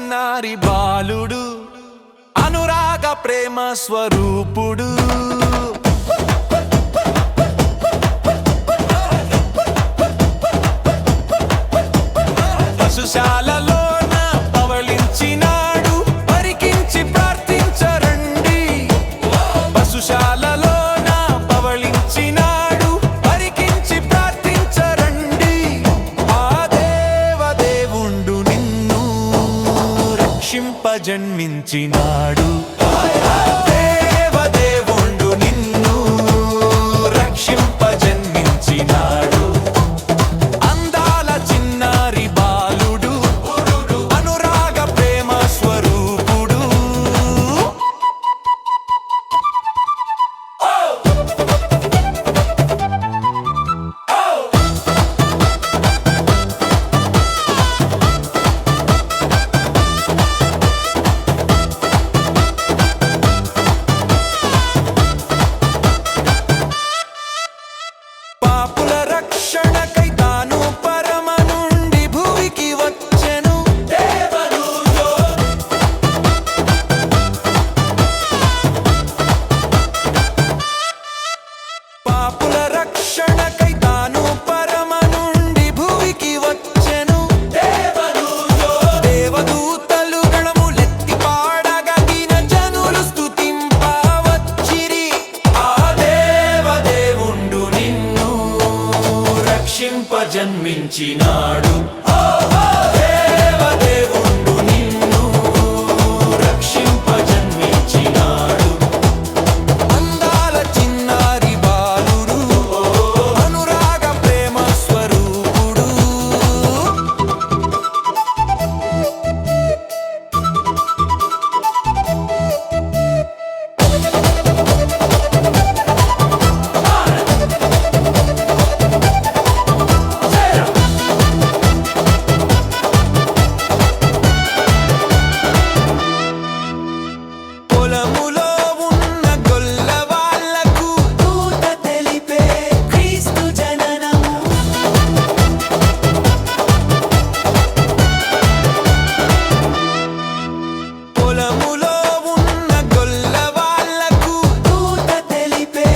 చిన్నారి బాలుడు అనురాగ ప్రేమ స్వరూపుడు పశుశాలలోన పవళించినాడు పరికించి ప్రార్థించరండి పశుశాలలోన పవళించినాడు పరికించి ప్రార్థించరండి ఆ దేవదేవుండు నిన్ను రక్షింపజన్మించినాడు దేవదేవుండు నిన్ను రక్షింపజన్మించినాడు అందాల చిన్నారి బాలుడు అనురాగ ప్రేమ స్వరూపుడు పాపుల రక్షణకై తాను పరమ నుండి భూమికి వచ్చెను పాపుల రక్షణకై తాను పరమ నుండి భూమికి వచ్చెను దేవదూతలు గణములెత్తి పాడగా దీన జనులు స్తుతింపవచ్చిరి ఆ దేవదేవుండు నిన్ను రక్షింపజన్మించినాడు దేవదేవుండు నిన్ను రక్షింపజన్మించినాడు అందాల చిన్నారి బాలుడు అనురాగ ప్రేమ స్వరూపుడు పొలములో ఉన్న గొల్లవాళ్లకు దూత తెలిపే క్రీస్తు జననము పొలములో ఉన్న గొల్లవాళ్లకు దూత తెలిపే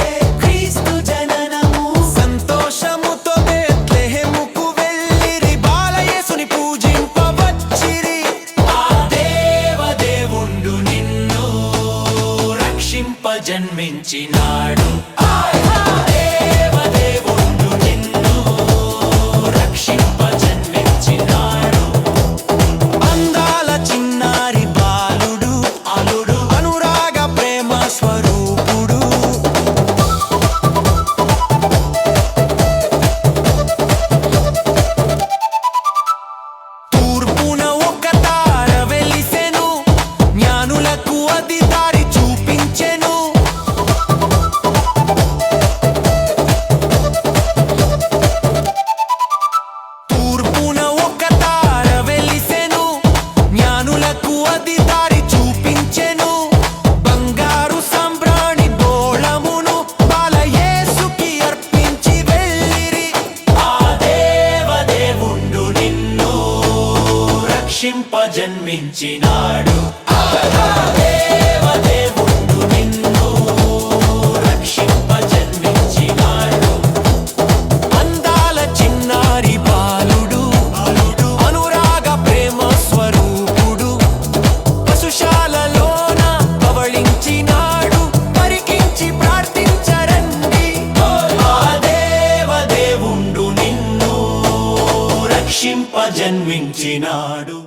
క్రీస్తు జననము సంతోషముతో బెత్లెహేముకు వెళ్ళిరి బాలయేసుని పూజింపవచ్చిరి ఆ దేవదేవుండు నిన్ను రక్షింపజన్మించినాడు దేవదేవుండు నిన్ను రక్షింపజన్మించినాడు అందాల చిన్నారి బాలుడు అనురాగ ప్రేమ స్వరూపుడు తూర్పున ఒక తార వెలిసెను జ్ఞానులకు అది దారి చూపించెను తూర్పున ఒక తార వెలిసెను జ్ఞానులకు అది దారి చూపించెను బంగారు సంబ్రాణి బోళమును బాలయేసుకి అర్పించి వెళ్ళిరి ఆ దేవదేవుండు నిన్ను రక్షింపజన్మించినాడు దేవదేవుండు నిన్ను రక్షింపజన్మించినాడు అందాల చిన్నారి బాలుడు అనురాగ ప్రేమ స్వరూపుడు పశుశాలలోన పవళించినాడు పరికించి ప్రార్థించరండి ఆ దేవదేవుండు నిన్ను రక్షింపజన్మించినాడు